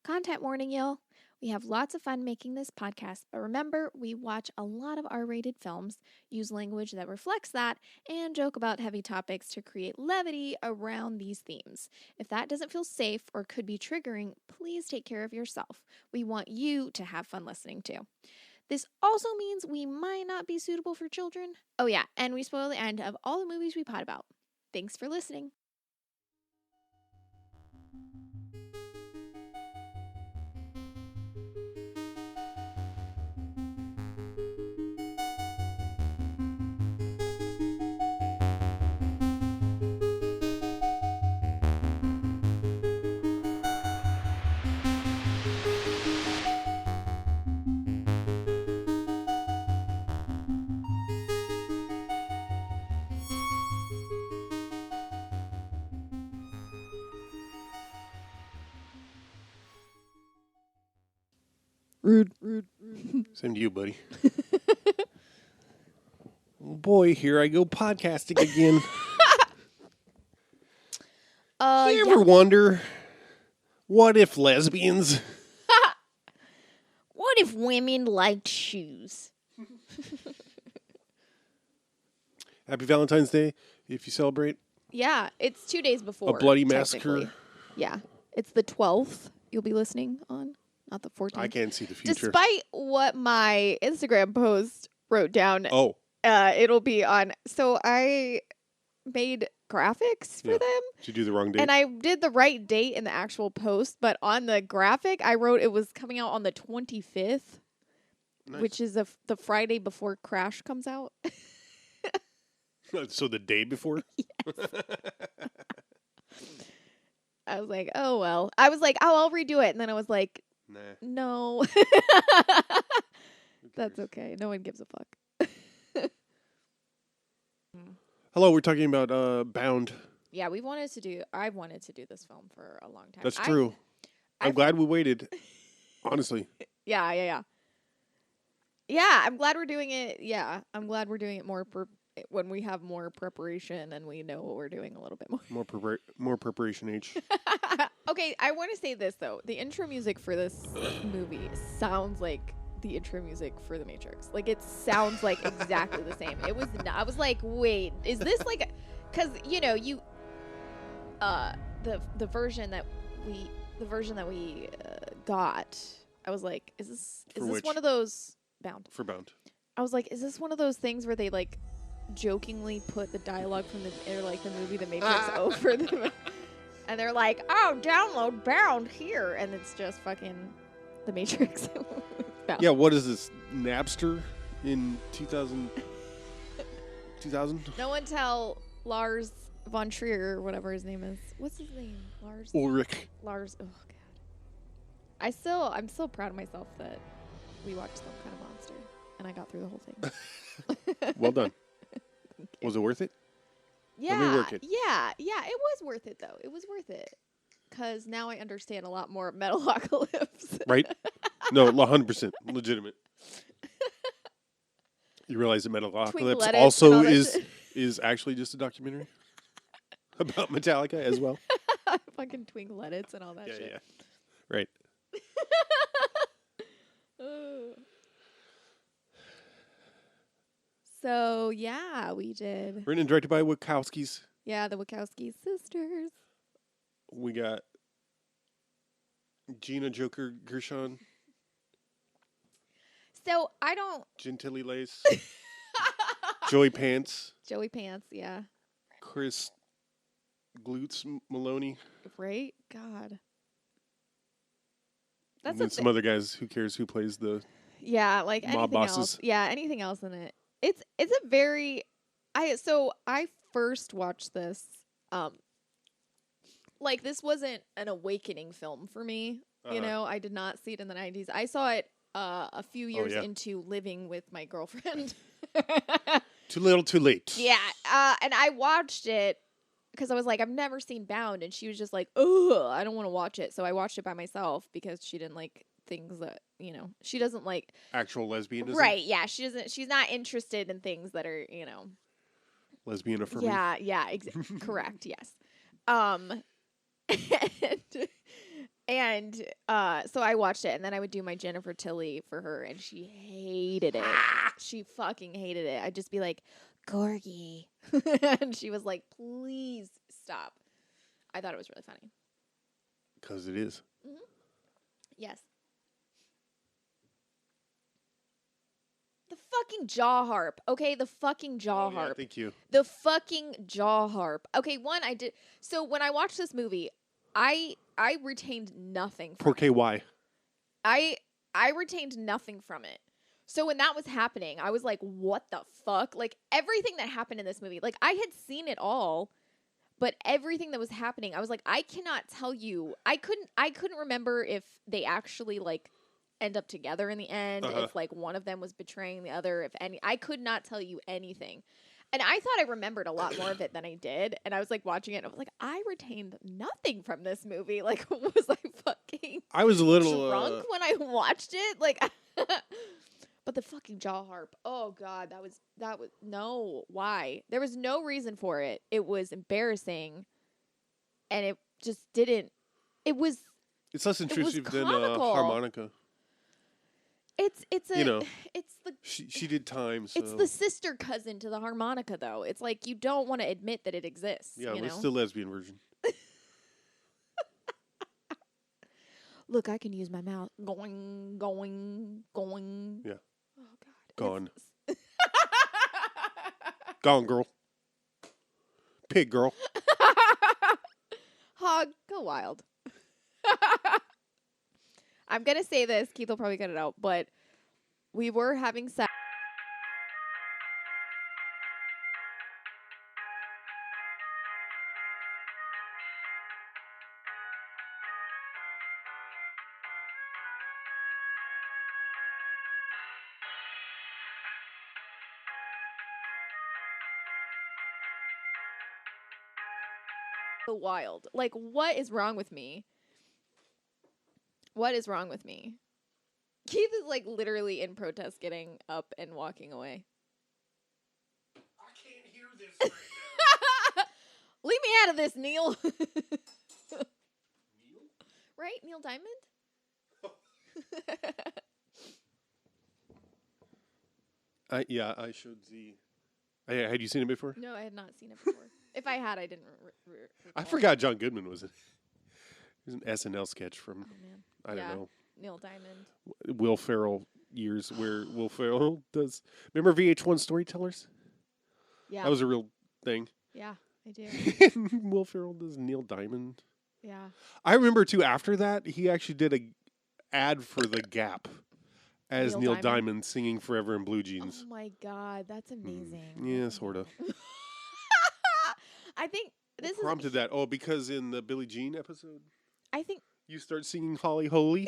Content warning, y'all. We have lots of fun making this podcast, but remember, we watch a lot of R-rated films, use language that reflects that, and joke about heavy topics to create levity around these themes. If that doesn't feel safe or could be triggering, please take care of yourself. We want you to have fun listening too. This also means we might not be suitable for children. Oh yeah, and we spoil the end of all the movies we pod about. Thanks for listening. Rude. Same to you, buddy. Oh boy, here I go podcasting again. You ever wonder, what if lesbians? What if women liked shoes? Happy Valentine's Day, if you celebrate. Yeah, it's 2 days before. A bloody massacre. Yeah, it's the 12th you'll be listening on, not the 14th. I can't see the future. Despite what my Instagram post wrote down, it'll be on. So I made graphics for them. Did you do the wrong date? And I did the right date in the actual post, but on the graphic, I wrote it was coming out on the 25th, which is the Friday before Crash comes out. So the day before? Yes. I was like, oh, well. I was like, oh, I'll redo it. And then I was like, Nah. no. That's okay. No one gives a fuck. Hello, we're talking about Bound. Yeah, I've wanted to do this film for a long time. That's true. I'm glad we waited. Honestly. Yeah, I'm glad we're doing it. Yeah, I'm glad we're doing it more when we have more preparation and we know what we're doing a little bit more. More preparation H. Okay, I want to say this though. The intro music for this movie sounds like the intro music for The Matrix. Like it sounds like exactly the same. It was not, I was like, wait, is this like, cuz you know, the version that we got, I was like, is this one of those Bound? For Bound. I was like, is this one of those things where they like jokingly put the dialogue from the movie The Matrix over them, and they're like, oh, download Bound here, and it's just fucking The Matrix. Bound. Yeah, what is this, Napster in 2000? No one tell Lars von Trier or whatever his name is. What's his name? Ulrich. Lars. Oh god. I'm still proud of myself that we watched Some Kind of Monster and I got through the whole thing. Well done. Was it worth it? Yeah. Let me work it. Yeah. It was worth it though. It was worth it. Because now I understand a lot more Metalocalypse. Right? No, 100% legitimate. You realize that Metalocalypse also is actually just a documentary about Metallica as well? Fucking Twinkle Edits and all that shit. Yeah. Right. So, yeah, we did. Written and directed by Wachowskis. Yeah, the Wachowskis sisters. We got Gina Joker Gershon. So, I don't... Gentilly Lace. Joey Pants. Joey Pants, yeah. Chris Glutes Maloney. Right? God. And then some other guys. Who cares who plays the like mob anything bosses. Else. Yeah, anything else in it. It's a very... I first watched this... like, this wasn't an awakening film for me. You know, I did not see it in the 90s. I saw it a few years into living with my girlfriend. Too little, too late. Yeah. And I watched it because I was like, I've never seen Bound. And she was just like, ugh, I don't want to watch it. So I watched it by myself because she didn't like things that, you know, she doesn't like. Actual lesbianism? Right. Yeah. She's not interested in things that are, you know. Lesbian affirming. Yeah. Correct. Yes. And so I watched it, and then I would do my Jennifer Tilly for her, and she hated it. She fucking hated it. I'd just be like, Corgi. And she was like, please stop. I thought it was really funny. Because it is. Mm-hmm. Yes. The fucking jaw harp. Okay, the fucking jaw harp. Thank you. The fucking jaw harp. Okay, one, I did. So when I watched this movie, I retained nothing from Poor KY. I retained nothing from it. So when that was happening, I was like, what the fuck? Like, everything that happened in this movie, like, I had seen it all, but everything that was happening, I was like, I cannot tell you. I couldn't remember if they actually, like, end up together in the end, if, like, one of them was betraying the other, if any. I could not tell you anything. And I thought I remembered a lot more of it than I did. And I was like watching it and I was like, I retained nothing from this movie. Like, was I fucking I was a little drunk when I watched it? Like, but the fucking jaw harp. Oh God, that was no. Why? There was no reason for it. It was embarrassing, and it just didn't. It was. It's less intrusive than harmonica. It's a it's the she did time. So. It's the sister cousin to the harmonica, though. It's like you don't want to admit that it exists. Yeah, you know? it's the lesbian version. Look, I can use my mouth. Going. Yeah. Oh God. Gone. Gone, girl. Pig girl. Hog, go wild. I'm going to say this. Keith will probably cut it out. But we were having sex. So wild. Like, what is wrong with me? What is wrong with me? Keith is like literally in protest getting up and walking away. I can't hear this right now. Leave me out of this, Neil. Neil? Right? Neil Diamond? I should see. Had you seen it before? No, I had not seen it before. If I had, I didn't I forgot John Goodman was in it. It was an SNL sketch from, I don't know. Neil Diamond. Will Ferrell years where Will Ferrell does. Remember VH1 Storytellers? Yeah. That was a real thing. Yeah, I do. Will Ferrell does Neil Diamond. Yeah. I remember, too, after that, he actually did a ad for The Gap as Neil Diamond singing Forever in Blue Jeans. Oh, my God. That's amazing. Yeah, sort of. I think this prompted that. Oh, because in the Billie Jean episode, I think you start singing Holly Holy.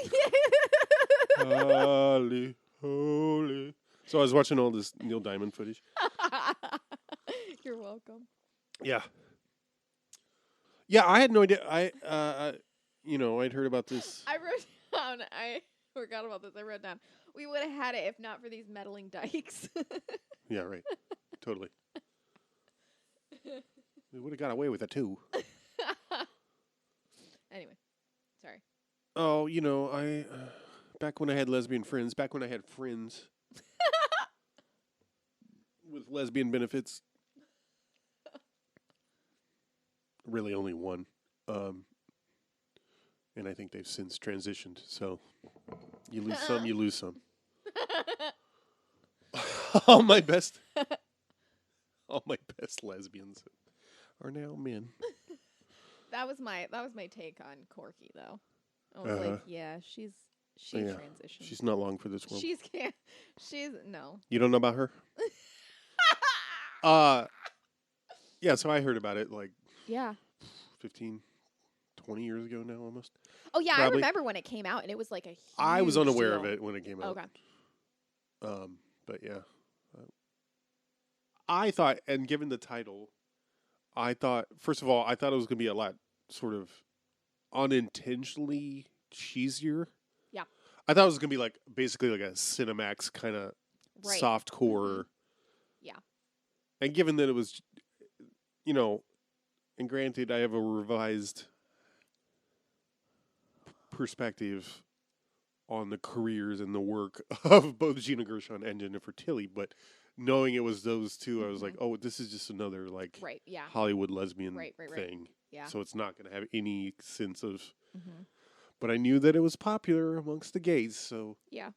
Holly Holy. So I was watching all this Neil Diamond footage. You're welcome. Yeah. Yeah, I had no idea. I'd heard about this. I wrote down. I forgot about this. I wrote down. We would have had it if not for these meddling dykes. Yeah, right. Totally. We would have got away with it, too. Anyway, sorry. Oh, I back when I had lesbian friends, back when I had friends with lesbian benefits, really only one, and I think they've since transitioned. So you lose some, you lose some. all my best lesbians are now men. That was my take on Corky, though. I was like, yeah, she's transitioned. She's not long for this world. She's no. You don't know about her? Yeah, so I heard about it 15, 20 years ago now almost. Oh yeah, Probably. I remember when it came out and it was like a huge I was unaware deal. of it when it came out. Okay. But yeah. I thought, and given the title, first of all, I thought it was going to be a lot sort of unintentionally cheesier. Yeah. I thought it was going to be basically like a Cinemax kind of soft core. Mm-hmm. Yeah. And given that it was, and granted, I have a revised perspective on the careers and the work of both Gina Gershon and Jennifer Tilly, but knowing it was those two, I was like, oh, this is just another like Hollywood lesbian thing. Yeah. So it's not going to have any sense of. But I knew that it was popular amongst the gays, so yeah.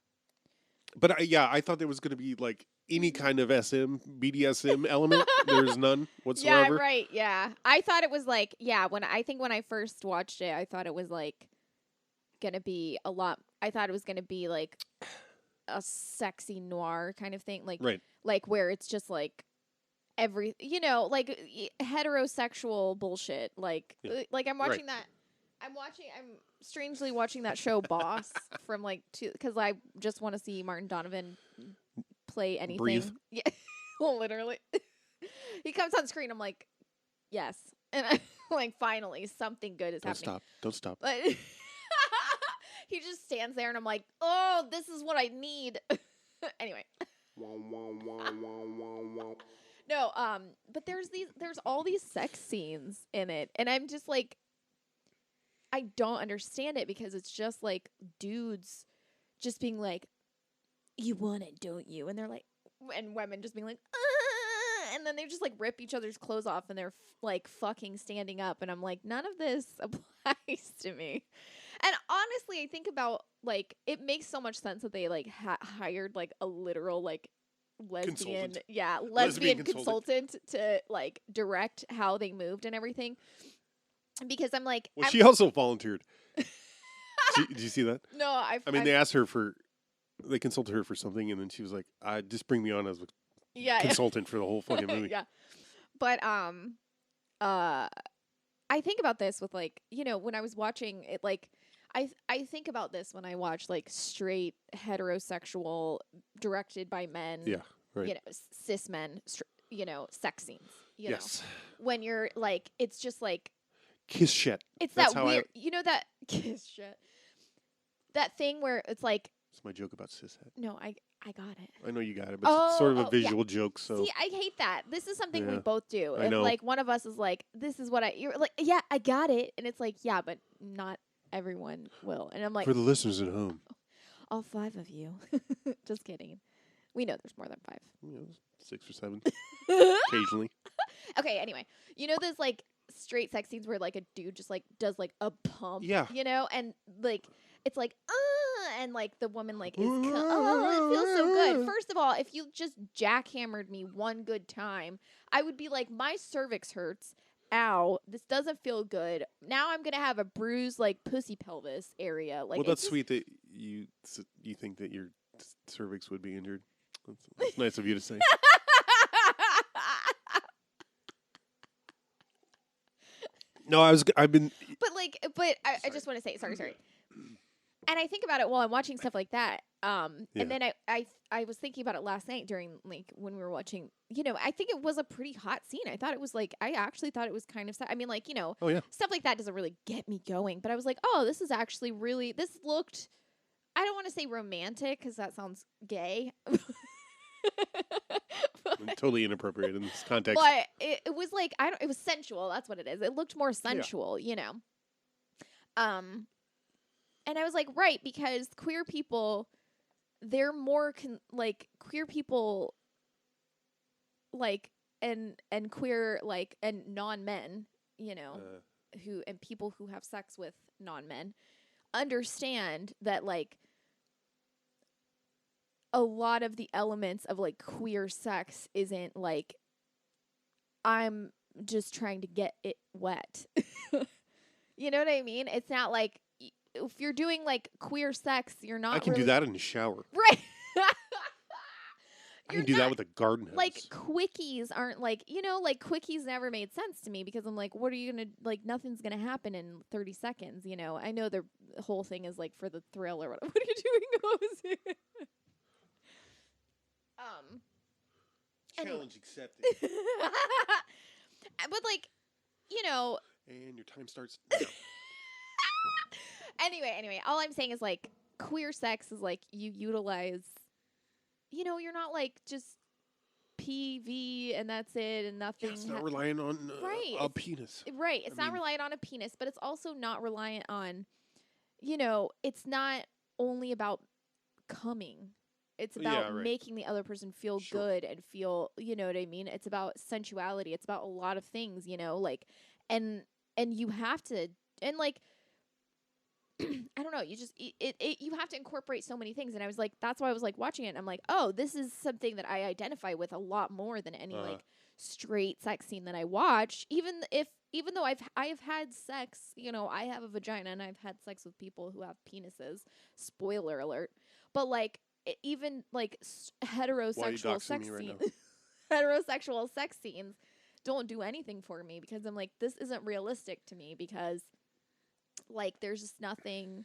But I thought there was going to be like any kind of BDSM element. There's none whatsoever. Yeah, right. Yeah, I thought it was like when I first watched it, I thought it was like gonna be a lot. I thought it was gonna be like a sexy noir kind of thing, like like where it's just like every like heterosexual bullshit. Like I'm watching that. I'm strangely watching that show Boss from like because I just want to see Martin Donovan play anything. Breathe. Yeah, well, literally. He comes on screen. I'm like, yes, and I'm like, finally, something good is happening. Don't stop. But he just stands there, and I'm like, oh, this is what I need. Anyway. No, but there's all these sex scenes in it, and I'm just like, I don't understand it because it's just like dudes just being like, you want it, don't you? And they're like, and women just being like, and then they just like rip each other's clothes off and they're like fucking standing up. And I'm like, none of this applies to me. And honestly, I think about like, it makes so much sense that they like hired like a literal like lesbian consultant to like direct how they moved and everything. Because I'm like, well, she also volunteered. Did you see that? No, I mean, they asked her they consulted her for something, and then she was like, just bring me on as a consultant for the whole fucking movie. Yeah. But I think about this with like, when I was watching it, like I think about this when I watch like straight heterosexual directed by men. Yeah. Right. Cis men, sex scenes. Yes. When you're like, it's just like kiss shit. It's That's that weird, that kiss shit. That thing where it's like. It's my joke about cishet. No, I got it. I know you got it, but it's sort of a visual joke. So see, I hate that. This is something we both do. I know. Like one of us is like, this is what you're like, yeah, I got it, and it's like, yeah, but not everyone will. And I'm like, for the listeners at home, all 5 of you. Just kidding. We know there's more than 5. 6 or 7, occasionally. Okay. Anyway, those like straight sex scenes where like a dude just like does like a pump. Yeah. And like it's like and like the woman like is it feels so good. First of all, if you just jackhammered me one good time, I would be like, my cervix hurts. Ow, this doesn't feel good. Now I'm gonna have a bruised like pussy pelvis area. Like, well, that's sweet that you think that your cervix would be injured. That's nice of you to say. No, I've been. But I just want to say, sorry. And I think about it while I'm watching stuff like that. And then I was thinking about it last night during like when we were watching. I think it was a pretty hot scene. I thought it was like I actually thought it was kind of. I mean, like oh, yeah. stuff like that doesn't really get me going. But I was like, oh, this is actually really. This looked. I don't want to say romantic because that sounds gay. Totally inappropriate in this context. But it was like it was sensual. That's what it is. It looked more sensual, And I was like, right, because queer people, they're more queer people, like and queer and non-men, who and people who have sex with non-men, understand that like a lot of the elements of like queer sex isn't like I'm just trying to get it wet. You know what I mean? It's not like if you're doing like queer sex, you're not. I can do that in the shower. Right. I can do that with a garden hose. Like quickies aren't like, like quickies never made sense to me because I'm like, what are you going to like? Nothing's going to happen in 30 seconds. I know the whole thing is like for the thrill or whatever. What are you doing? Challenge accepted. But like, and your time starts now. Anyway, all I'm saying is like queer sex is like you utilize, you're not like just PV and that's it and nothing. Yeah, it's not reliant on a penis. Right. It's not reliant on a penis, but it's also not reliant on, it's not only about coming. It's about making the other person feel good and feel, you know what I mean? It's about sensuality. It's about a lot of things, like, and you have to, and like, I don't know, you just, you have to incorporate so many things. And I was like, that's why I was like watching it. And I'm like, oh, this is something that I identify with a lot more than any like straight sex scene that I watch. Even though I've had sex, I have a vagina and I've had sex with people who have penises. Spoiler alert. But like, even like heterosexual sex scenes, heterosexual sex scenes don't do anything for me because I'm like, this isn't realistic to me because like there's just nothing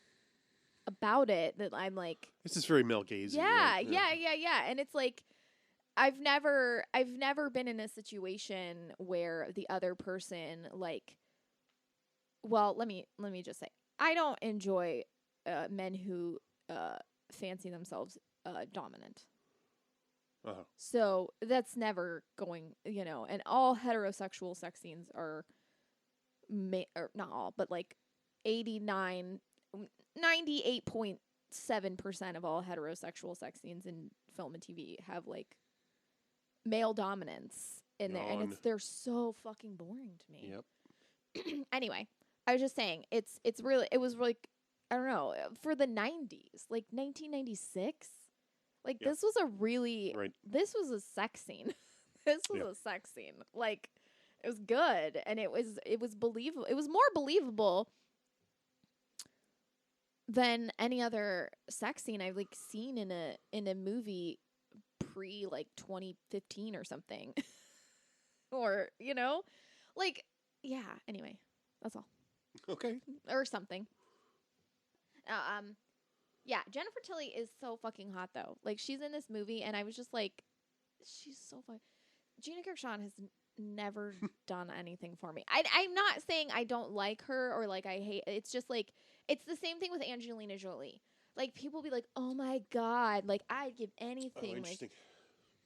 about it that I'm like, it's just very male gazy. Yeah. And it's like I've never been in a situation where the other person like, well, let me just say, I don't enjoy men who fancy themselves dominant. So that's never going, and all heterosexual sex scenes are or not all, but like 98.7% of all heterosexual sex scenes in film and TV have like male dominance in there, and they're so fucking boring to me. Yep. Anyway, I was just saying it was really, I don't know, for the 90s, like 1996. Like this was this was a sex scene. This was a sex scene. Like it was good, and it was believable. It was more believable than any other sex scene I've like seen in a movie pre like 2015 or something. Or, like, yeah, anyway, that's all. Okay. Or something. Yeah, Jennifer Tilly is so fucking hot though. Like she's in this movie and I was just like, she's so fun. Gina Gershon has never done anything for me. I'm not saying I don't like her or like I hate. It's just like it's the same thing with Angelina Jolie. Like people be like, "Oh my god!" Like I'd give anything. Like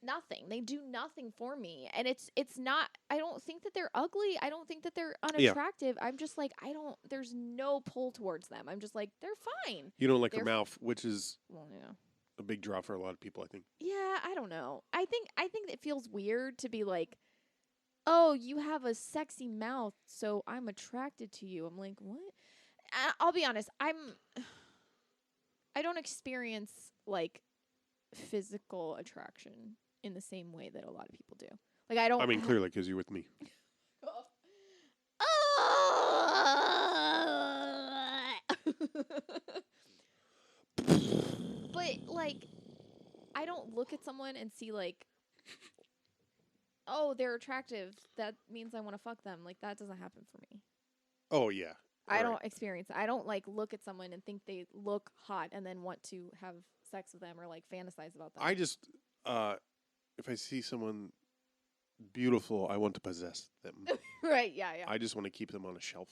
nothing. They do nothing for me, and it's not. I don't think that they're ugly. I don't think that they're unattractive. I'm just like I don't. There's no pull towards them. I'm just like they're fine. You don't like her mouth, which is a big draw for a lot of people, I think. Yeah, I don't know. I think it feels weird to be like, oh, you have a sexy mouth, so I'm attracted to you. I'm like, what? I'll be honest. I don't experience like physical attraction in the same way that a lot of people do. Like I don't. I mean, clearly, because you're with me. But like, I don't look at someone and see like, oh, they're attractive. That means I want to fuck them. Like that doesn't happen for me. Oh yeah. I don't experience it. I don't like look at someone and think they look hot and then want to have sex with them or like fantasize about them. I just if I see someone beautiful, I want to possess them. Right, yeah. I just want to keep them on a shelf.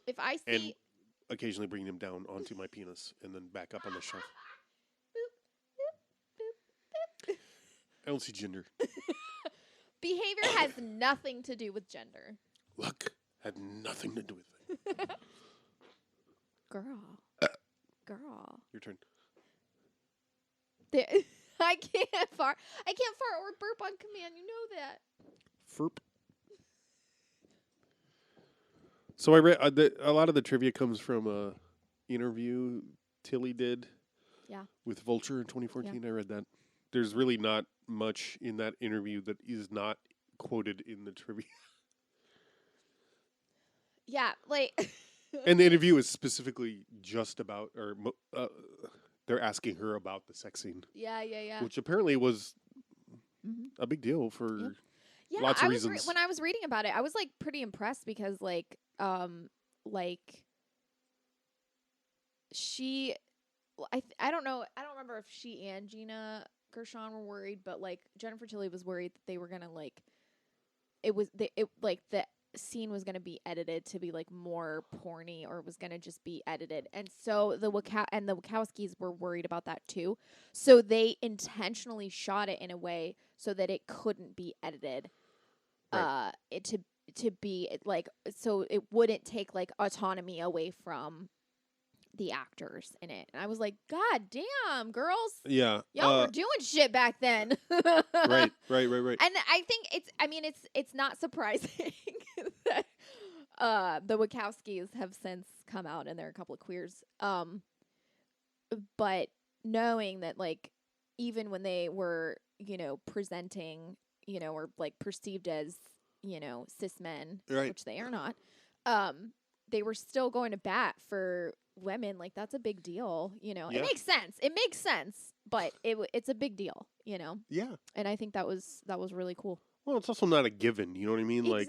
If I see... And occasionally bring them down onto my penis and then back up on the shelf. I don't see gender. Behavior has nothing to do with gender. Look, had nothing to do with it. Girl. Girl. Your turn. I can't fart or burp on command. You know that. Ferp. So I read a lot of the trivia comes from a interview Tilly did. Yeah. With Vulture in 2014. Yeah. I read that. There's really not much in that interview that is not quoted in the trivia. Yeah, like. And the interview is specifically just about, or they're asking her about the sex scene. Yeah. Which apparently was a big deal for lots of reasons. When I was reading about it, I was like pretty impressed because she, I don't know, I don't remember if she and Gina Gershon were worried, but like Jennifer Tilly was worried that they were gonna like, the scene was going to be edited to be like more porny or was going to just be edited. And so the Wachowskis were worried about that too. So they intentionally shot it in a way so that it couldn't be edited. Right. To be like, so it wouldn't take like autonomy away from the actors in it. And I was like, God damn, girls. Yeah. Y'all were doing shit back then. Right. And I think it's not surprising that the Wachowskis have since come out and there are a couple of queers. But knowing that, like, even when they were, presenting, or like perceived as, cis men, which they are not, they were still going to bat for women. Like, that's a big deal, Yeah. It makes sense, but it's a big deal, Yeah. And I think that was really cool. Well, it's also not a given, you know what I mean? Right,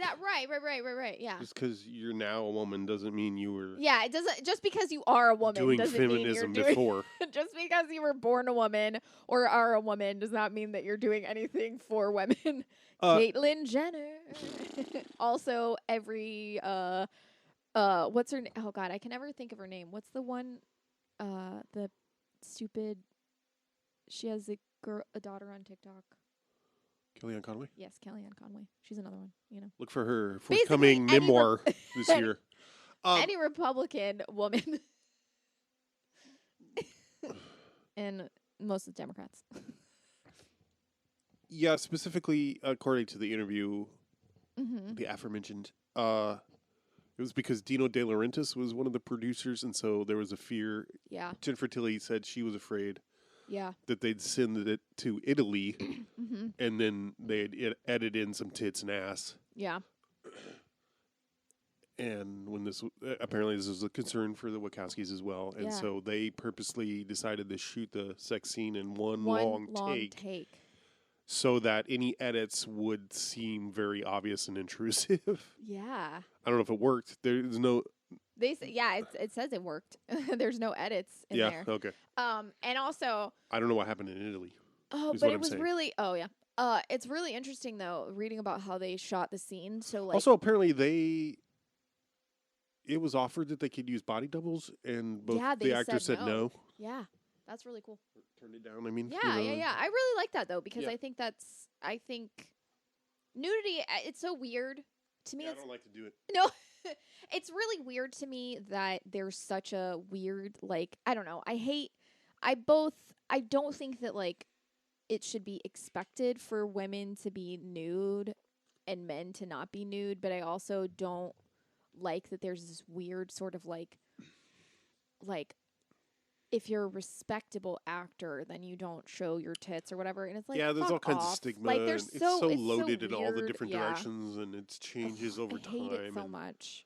yeah. Just because you're now a woman doesn't mean you were... Yeah, it doesn't... Just because you are a woman doing doesn't feminism mean you're before. Just because you were born a woman or are a woman does not mean that you're doing anything for women. Caitlyn Jenner. Also, every... what's her name? Oh, God, I can never think of her name. What's the one... the stupid... She has a daughter on TikTok. Kellyanne Conway? Yes, Kellyanne Conway. She's another one, Look for her forthcoming memoir this year. Any Republican woman. And most of the Democrats. Yeah, specifically, according to the interview, the aforementioned, it was because Dino De Laurentiis was one of the producers, and so there was a fear. Yeah. Jennifer Tilly said she was afraid that they'd send it to Italy, and then they'd edit in some tits and ass. Yeah. And when apparently this was a concern for the Wachowskis as well, and so they purposely decided to shoot the sex scene in one long take, so that any edits would seem very obvious and intrusive. Yeah. I don't know if it worked. There's no... It says it worked. There's no edits in there. Yeah, okay. And also... I don't know what happened in Italy. Oh, but it was really... Oh, yeah. It's really interesting, though, reading about how they shot the scene. So, like... Also, apparently it was offered that they could use body doubles, and both the actors said no. Yeah, that's really cool. Turned it down, I mean. Yeah. I really like that, though, because I think nudity, it's so weird. To me, I don't like to do it. No, it's really weird to me that there's such a weird, like, I don't know. I don't think that, like, it should be expected for women to be nude and men to not be nude, but I also don't like that there's this weird sort of like if you're a respectable actor, then you don't show your tits or whatever. And it's like, there's all kinds of stigma. Like, it's so loaded in all the different directions, and it changes over time. I hate it so much.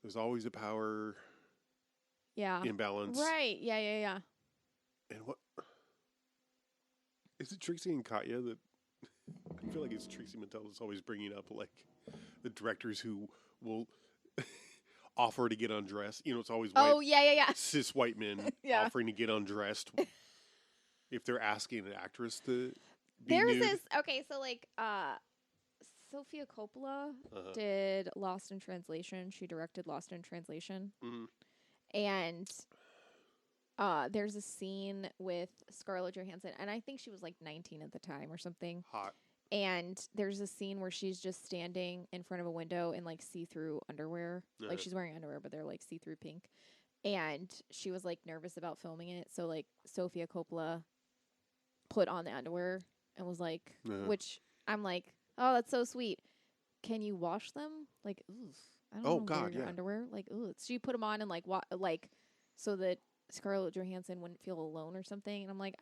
There's always a power imbalance. Right. Yeah. And what... Is it Trixie and Katya that... I feel like it's Trixie Mattel that's always bringing up, like, the directors who will... offer to get undressed. It's always cis white men offering to get undressed if they're asking an actress to be nude. So like Sofia Coppola did Lost in Translation. She directed Lost in Translation. And there's a scene with Scarlett Johansson, and I think she was like 19 at the time or something. Hot. And there's a scene where she's just standing in front of a window in like see-through underwear. Like she's wearing underwear, but they're like see-through pink. And she was like nervous about filming it. So like Sofia Coppola put on the underwear and was like, which I'm like, oh, that's so sweet. Can you wash them? Like, ooh, I don't know. Your underwear. Like, ooh. She put them on and like so that Scarlett Johansson wouldn't feel alone or something. And I'm like,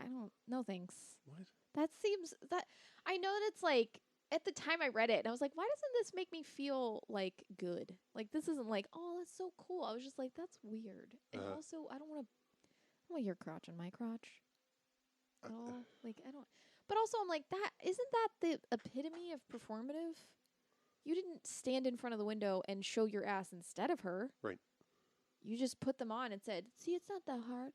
no thanks. What? That seems that I know that it's like at the time I read it and I was like, why doesn't this make me feel like good? Like this isn't like, oh, that's so cool. I was just like, that's weird. And also I don't want your crotch on my crotch at all. Like I don't. But also I'm like, that isn't that the epitome of performative? You didn't stand in front of the window and show your ass instead of her. Right. You just put them on and said, see, it's not that hard.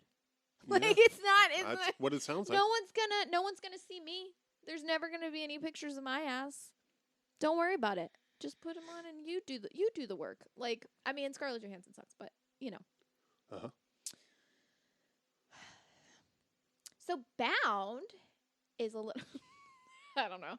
Like it's not. That's what it sounds like. No one's gonna see me. There's never gonna be any pictures of my ass. Don't worry about it. Just put them on and you do the work. Like I mean, Scarlett Johansson sucks, but So Bound is a little. I don't know.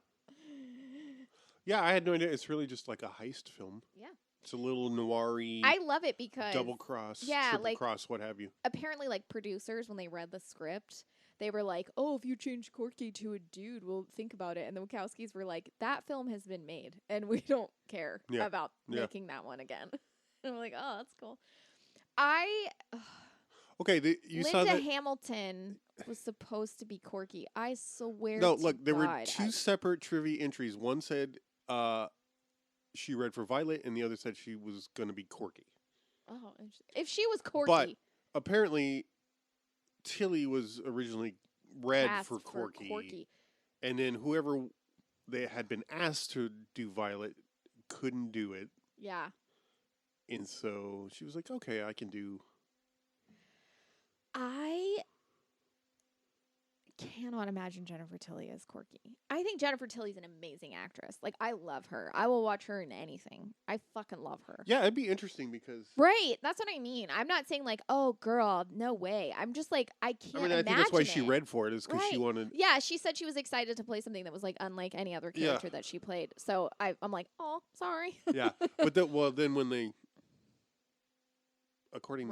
Yeah, I had no idea. It's really just like a heist film. Yeah. It's a little noir-y. I love it because double cross, triple cross, what have you. Apparently, like, producers, when they read the script, they were like, "Oh, if you change Corky to a dude, we'll think about it." And the Wachowskis were like, "That film has been made, and we don't care about making that one again." And I'm like, "Oh, that's cool." Okay, you saw that Linda Hamilton was supposed to be Corky. I swear. No, look, there were two separate trivia entries. One said she read for Violet, and the other said she was going to be Corky. Oh, if she was Corky. But apparently, Tilly was originally read for Corky. And then whoever they had been asked to do Violet couldn't do it. Yeah. And so she was like, okay, I can do... I cannot imagine Jennifer Tilly as Corky. I think Jennifer Tilly's an amazing actress. Like, I love her. I will watch her in anything. I fucking love her. Yeah, it'd be interesting because... Right. That's what I mean. I'm not saying, like, oh, girl, no way. I'm just like, I can't imagine I think that's why she read for it, is because she wanted... Yeah, she said she was excited to play something that was, like, unlike any other character that she played. So I'm like, oh, sorry. Yeah. But then when they... According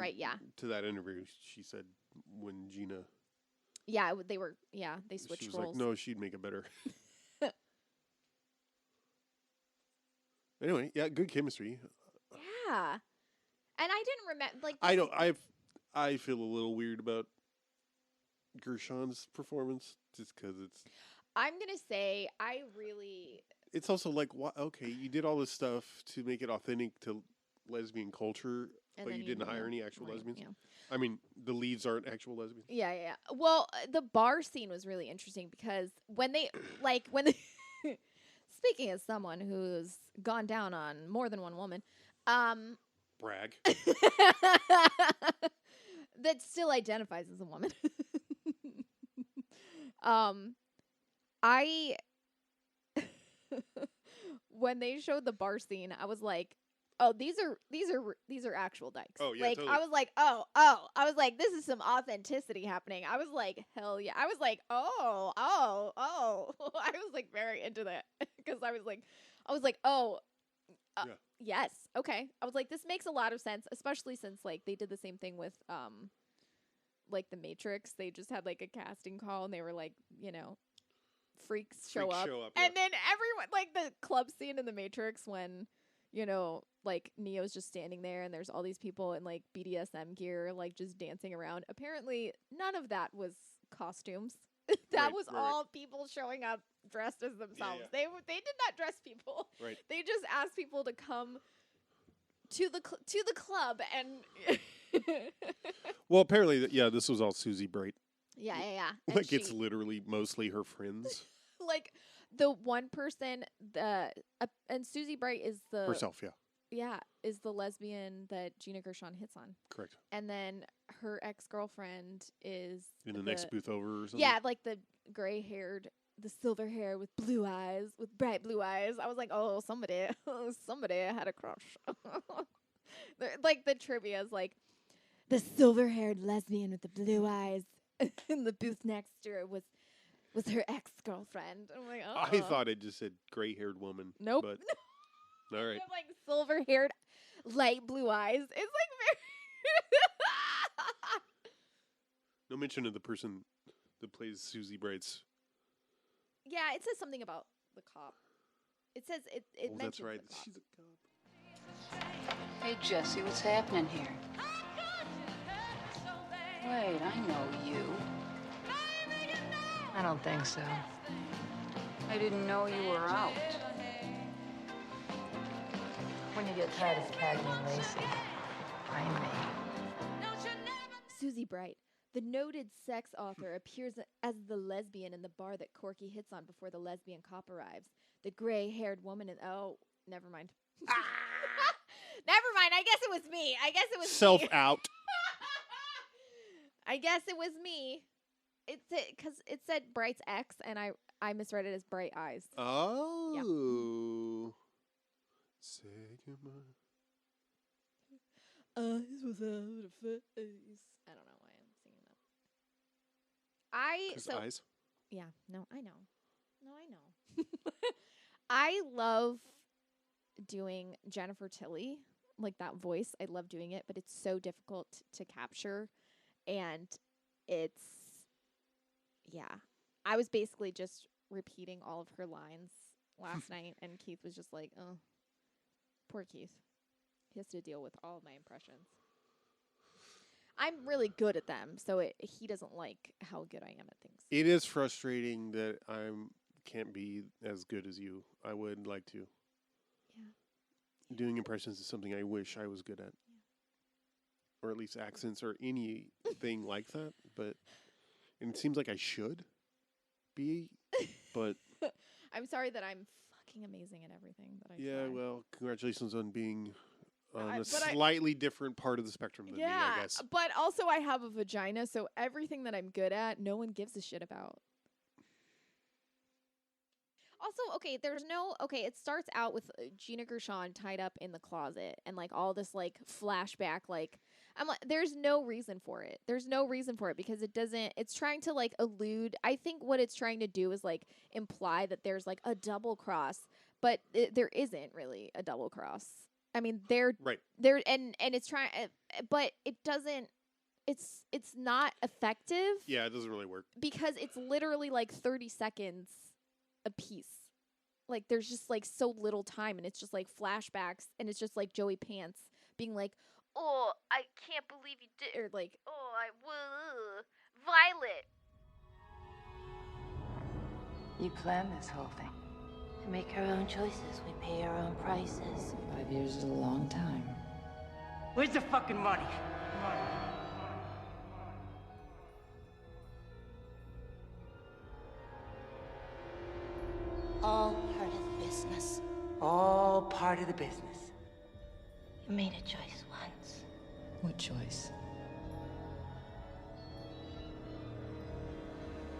to that interview, she said when Gina... Yeah, they switched roles. She was like, no, she'd make it better. Anyway, yeah, good chemistry. Yeah. And I didn't remember, like... I feel a little weird about Gershon's performance, just because it's... I'm going to say, I really... It's also like, okay, you did all this stuff to make it authentic to lesbian culture, but you didn't hire any actual lesbians. Yeah. I mean, the leads aren't actual lesbians. Yeah. Well, the bar scene was really interesting because when they speaking as someone who's gone down on more than one woman, brag. That still identifies as a woman. When they showed the bar scene, I was like, oh, these are actual dykes. Oh, yeah, like, totally. I was like, I was like, this is some authenticity happening. I was like, hell yeah. I was like, oh. I was like very into that because I was like, yes, okay. I was like, this makes a lot of sense, especially since like they did the same thing with like The Matrix. They just had like a casting call and they were like, freaks show up. Yeah. And then everyone, like the club scene in The Matrix when, like Neo's just standing there and there's all these people in like BDSM gear, like just dancing around. Apparently none of that was costumes. That was all people showing up dressed as themselves. Yeah. They did not dress people. Right. They just asked people to come to the club and well, apparently this was all Susie Bright. Yeah. Like it's literally mostly her friends. Like the one person and Susie Bright is the herself, yeah. Yeah, is the lesbian that Gina Gershon hits on. Correct. And then her ex-girlfriend is in the next booth over or something. Yeah, like the gray-haired, the silver hair with blue eyes, with bright blue eyes. I was like, oh, somebody had a crush. Like the trivia is like the silver-haired lesbian with the blue eyes in the booth next to her was her ex-girlfriend. I'm like, oh. I thought it just said gray-haired woman. Nope. But all right. Like silver-haired, light blue eyes. It's like very... No mention of the person that plays Susie Bright's. Yeah, it says something about the cop. It says it mentions that's right. The cop. She's a cop. Hey, Jesse, what's happening here? Wait, I know you. I don't think so. I didn't know you were out. When you get tired of Cagney and Lacey, find me. Susie Bright, the noted sex author, appears as the lesbian in the bar that Corky hits on before the lesbian cop arrives. The gray-haired woman never mind. Never mind. I guess it was me. Self out. I guess it was me. Because it said Bright's ex, and I misread it as Bright Eyes. Oh. Yeah. Say goodbye. Eyes without a face. I don't know why I'm singing that. Eyes? Yeah. No, I know. I love doing Jennifer Tilly, like that voice. I love doing it, but it's so difficult to capture. And it's, yeah. I was basically just repeating all of her lines last night, and Keith was just like, oh, poor Keith. He has to deal with all of my impressions. I'm really good at them, so he doesn't like how good I am at things. It is frustrating that I can't be as good as you. I would like to. Yeah. Doing impressions is something I wish I was good at. Yeah. Or at least accents or anything like that. And it seems like I should be, but... I'm sorry that I'm fucking amazing at everything that I try. Yeah, well, congratulations on being... on a slightly different part of the spectrum than me, I guess. But also I have a vagina, so everything that I'm good at, no one gives a shit about. Also, it starts out with Gina Gershon tied up in the closet and, like, all this, like, flashback, like, I'm like, there's no reason for it. There's no reason for it because it's trying to, like, allude. I think what it's trying to do is, like, imply that there's, like, a double cross, but there isn't really a double cross. I mean, they're and it's trying, but it doesn't. It's not effective. Yeah, it doesn't really work because it's literally like 30 seconds a piece. Like there's just like so little time, and it's just like flashbacks, and it's just like Joey Pants being like, "Oh, I can't believe you did," or like, "Oh, Violet." You planned this whole thing. We make our own choices. We pay our own prices. 5 years is a long time. Where's the fucking money? All part of the business. All part of the business. You made a choice once. What choice?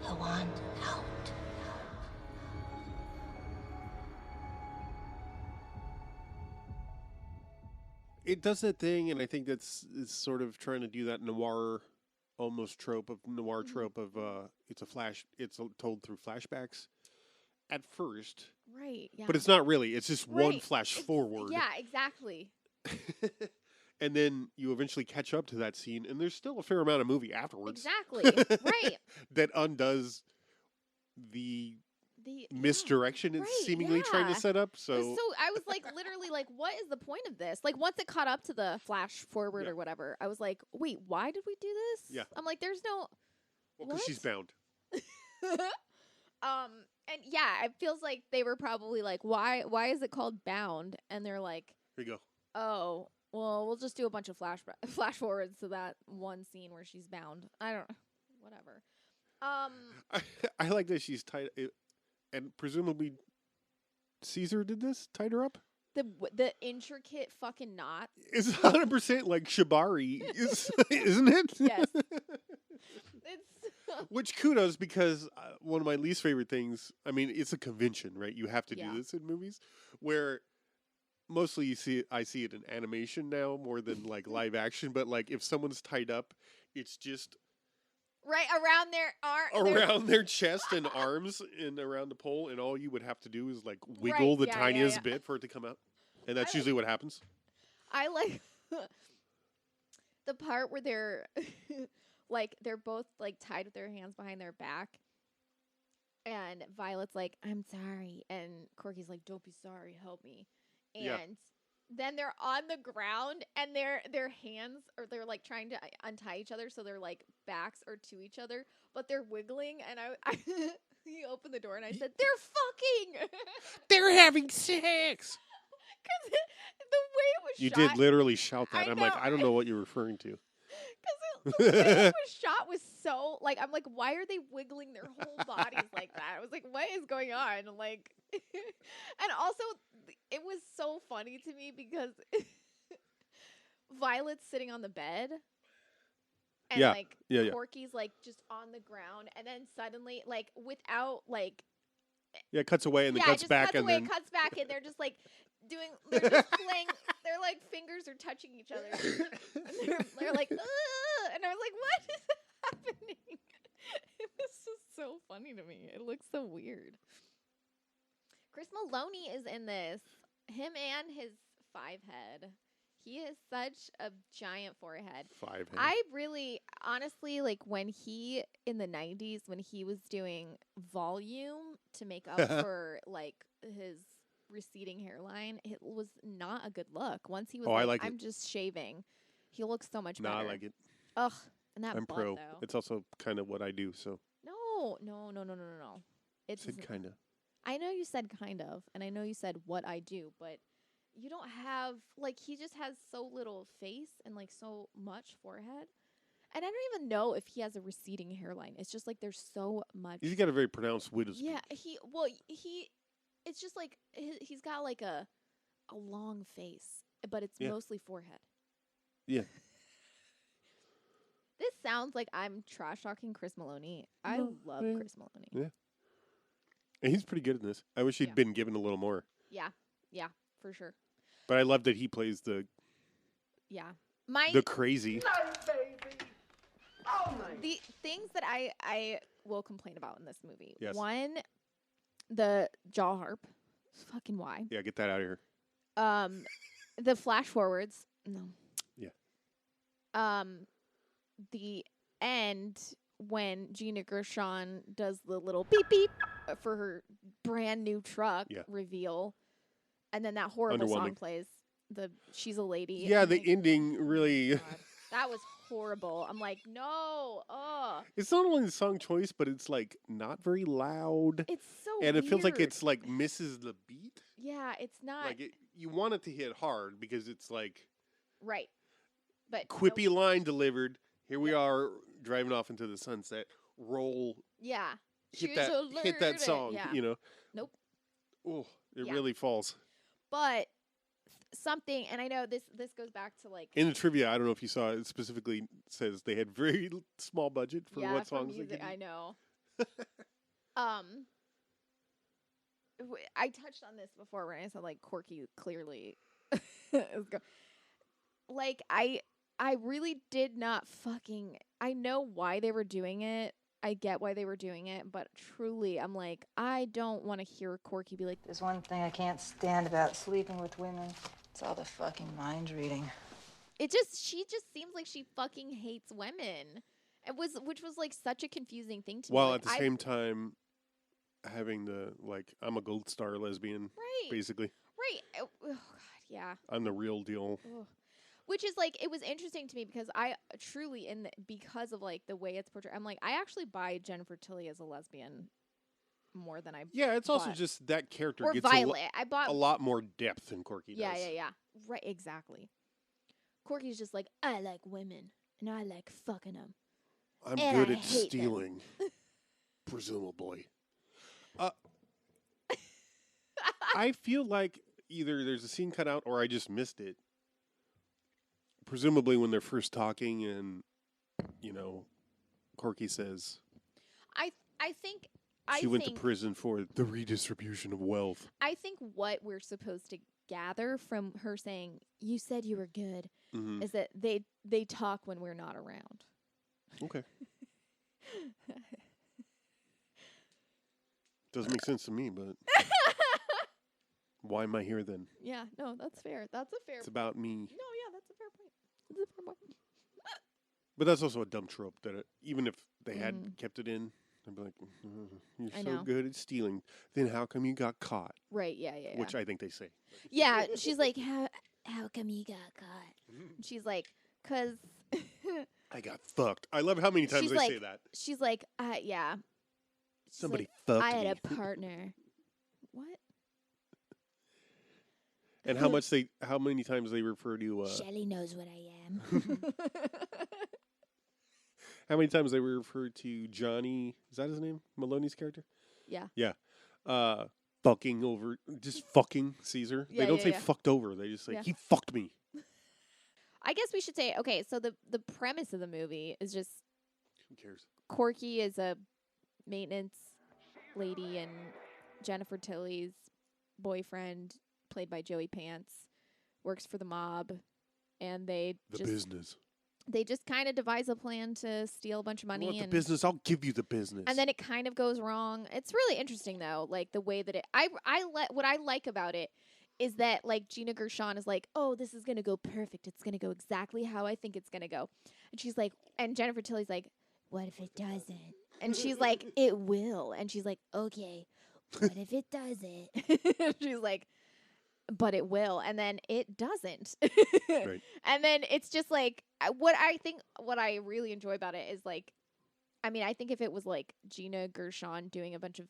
I want out. It does that thing, and I think it's sort of trying to do that noir trope of it's told through flashbacks at first. Right, yeah. But it's not really. It's just one flash forward. Yeah, exactly. And then you eventually catch up to that scene, and there's still a fair amount of movie afterwards. Exactly. Right. That undoes the misdirection it's seemingly trying to set up. So I was like, literally, like, what is the point of this? Like, once it caught up to the flash forward or whatever, I was like, wait, why did we do this? Yeah. I'm like, there's no. Well, because she's bound. And yeah, it feels like they were probably like, why is it called Bound? And they're like, here you go. Oh, well, we'll just do a bunch of flash forwards to that one scene where she's bound. Whatever. I like that she's tied, and presumably Caesar did this, tied her up. The intricate fucking knot. It's 100% like shibari, isn't it? Yes. Which kudos, because one of my least favorite things, I mean, it's a convention, right? You have to do this in movies, where mostly I see it in animation now more than like live action, but like if someone's tied up, it's just right around their arm, around their chest and arms and around the pole, and all you would have to do is like wiggle the tiniest bit for it to come out, and that's usually what happens. I like the part where they're like they're both like tied with their hands behind their back, and Violet's like, "I'm sorry," and Corky's like, "Don't be sorry, help me." And then they're on the ground, and their hands, or they're like trying to untie each other, so their like backs are to each other, but they're wiggling. And I he opened the door, and I said, "They're fucking, they're having sex." Because the way it was you shot, did literally shout that. I'm like, I don't know what you're referring to. Because the way it was shot was so like, I'm like, why are they wiggling their whole bodies like that? I was like, what is going on? Like, and also it was so funny to me because Violet's sitting on the bed, and Corky's like just on the ground, and then suddenly like without like it cuts away and then cuts back, and then cuts back, and they're just like they're just playing. Their like fingers are touching each other, and they're like, ugh! And I was like, what is happening? It was just so funny to me. It looks so weird. Chris Maloney is in this. Him and his 5 head. He has such a giant forehead. 5 head. I really, honestly, like when he, in the 90s, when he was doing volume to make up for like his receding hairline, it was not a good look. Once he was I'm just shaving, he looks so much better. I like it. Ugh. And that I'm butt, pro. though. It's also kind of what I do, so. No. It's said kind of. I know you said kind of, and I know you said what I do, but you don't have, like, he just has so little face and, like, so much forehead. And I don't even know if he has a receding hairline. It's just, like, there's so much. He's got a very pronounced widow's peak. Yeah, it's just, like, he's got, like, a long face, but it's mostly forehead. Yeah. This sounds like I'm trash-talking Chris Maloney. I love Chris Maloney. Yeah. And he's pretty good in this. I wish he'd been given a little more. Yeah, for sure. But I love that he plays the crazy. Nice, baby. Oh, nice. The things that I will complain about in this movie. Yes. One, the jaw harp. Fucking why? Yeah, get that out of here. The flash forwards. No. Yeah. The end when Gina Gershon does the little beep beep for her brand new truck reveal, and then that horrible song plays. She's a lady. Yeah, the ending really. That was horrible. I'm like, no. It's not only the song choice, but it's like not very loud. It's so and weird. It feels like it's like misses the beat. Yeah, it's not. Like you want it to hit hard because it's like right, but quippy line delivered. Here we are driving off into the sunset. Roll. Yeah. Hit that song. Yeah. You know. Nope. Oh, it really falls. But something, and I know this goes back to like in the trivia. I don't know if you saw it. Specifically says they had very small budget for what songs they could. I know. I touched on this before when I said like Corky clearly. Like I really did not fucking. I know why they were doing it. I get why they were doing it, but truly, I'm like, I don't want to hear Corky be like, There's one thing I can't stand about sleeping with women. It's all the fucking mind reading. she just seems like she fucking hates women. Which was like such a confusing thing to me. While like, at the same time, having the like, I'm a gold star lesbian, right? Basically, right. Oh God, yeah. I'm the real deal. Ugh. Which is like, it was interesting to me because I truly, because of like the way it's portrayed, I'm like, I actually buy Jennifer Tilly as a lesbian more than I. Yeah, it's also just that character or gets Violet. I bought a lot more depth than Corky does. Yeah. Right, exactly. Corky's just like, I like women and I like fucking them. I'm good at stealing, presumably. I feel like either there's a scene cut out or I just missed it. Presumably when they're first talking and, Corky says... I think... She went to prison for the redistribution of wealth. I think what we're supposed to gather from her saying, you said you were good, is that they talk when we're not around. Okay. Doesn't make sense to me, but... Why am I here then? Yeah, no, that's fair. That's a fair It's about me. No, yeah, that's a fair point. That's a fair point. But that's also a dumb trope that even if they had kept it in, I'd be like, you're so good at stealing. Then how come you got caught? Right, yeah. Which I think they say. Yeah, she's like, how come you got caught? She's like, 'cause... I got fucked. I love how many times they say that. She's like, yeah. Somebody fucked me. I had a partner. What? And how many times they refer to... Shelly knows what I am. How many times they refer to Johnny... Is that his name? Maloney's character? Yeah. Yeah. Fucking over... Just fucking Caesar. Yeah, they don't say fucked over. They just say, he fucked me. I guess we should say, okay, so the premise of the movie is just... Who cares? Corky is a maintenance lady and Jennifer Tilly's boyfriend, played by Joey Pants, works for the mob, and they just kind of devise a plan to steal a bunch of money. You want the business? I'll give you the business. And then it kind of goes wrong. It's really interesting though, like the way that what I like about it is that like Gina Gershon is like, oh, this is gonna go perfect. It's gonna go exactly how I think it's gonna go. And she's like, and Jennifer Tilly's like, what if it doesn't? And she's like, it will. And she's like, okay, what if it doesn't? She's like, but it will. And then it doesn't. Right. And then it's just like, what I really enjoy about it is like, I mean, I think if it was like Gina Gershon doing a bunch of